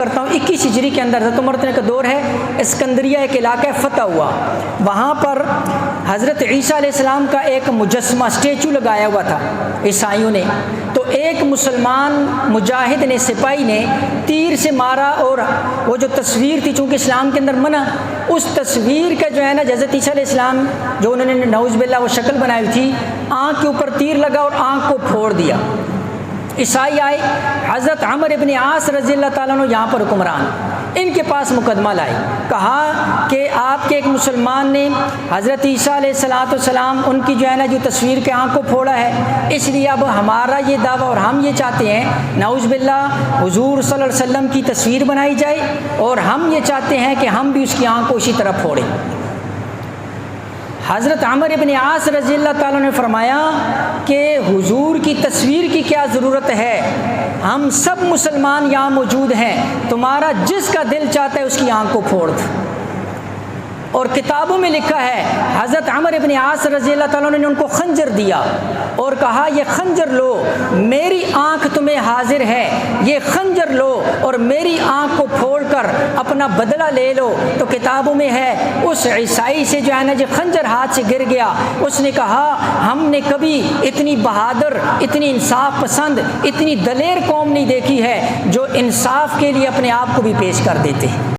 کرتا ہوں 21 ہجری کے اندر حضرت عمر کا دور ہے، اسکندریہ ایک علاقہ فتح ہوا، وہاں پر حضرت عیسیٰ علیہ السلام کا ایک مجسمہ اسٹیچو لگایا ہوا تھا عیسائیوں نے، تو ایک مسلمان مجاہد نے، سپاہی نے تیر سے مارا، اور وہ جو تصویر تھی چونکہ اسلام کے اندر منع، اس تصویر کا جو ہے نا حضرت عیسیٰ علیہ السلام جو انہوں نے نعوذ باللہ وہ شکل بنائی تھی، آنکھ کے اوپر تیر لگا اور آنکھ کو پھوڑ دیا۔ عیسائی آئے، حضرت عمر ابن عاص رضی اللہ تعالیٰ عنہ یہاں پر حکمران، ان کے پاس مقدمہ لائے، کہا کہ آپ کے ایک مسلمان نے حضرت عیسیٰ علیہ السلام ان کی جو ہے نا جو تصویر کے آنکھ کو پھوڑا ہے، اس لیے اب ہمارا یہ دعویٰ اور ہم یہ چاہتے ہیں نعوذ باللہ حضور صلی اللہ علیہ وسلم کی تصویر بنائی جائے، اور ہم یہ چاہتے ہیں کہ ہم بھی اس کی آنکھ کو اسی طرح پھوڑیں۔ حضرت عمر ابن عاص رضی اللہ تعالیٰ نے فرمایا کہ حضور کی تصویر کی کیا ضرورت ہے، ہم سب مسلمان یہاں موجود ہیں، تمہارا جس کا دل چاہتا ہے اس کی آنکھ کو پھوڑ دو۔ اور کتابوں میں لکھا ہے حضرت عمر ابن عاص رضی اللہ تعالیٰ نے ان کو خنجر دیا اور کہا یہ خنجر لو، میری آنکھ تمہیں حاضر ہے، یہ خنجر لو اور میری آنکھ کو پھوڑ کر اپنا بدلہ لے لو۔ تو کتابوں میں ہے اس عیسائی سے جو ہے نا جو خنجر ہاتھ سے گر گیا، اس نے کہا ہم نے کبھی اتنی بہادر، اتنی انصاف پسند، اتنی دلیر قوم نہیں دیکھی ہے جو انصاف کے لیے اپنے آپ کو بھی پیش کر دیتے ہیں۔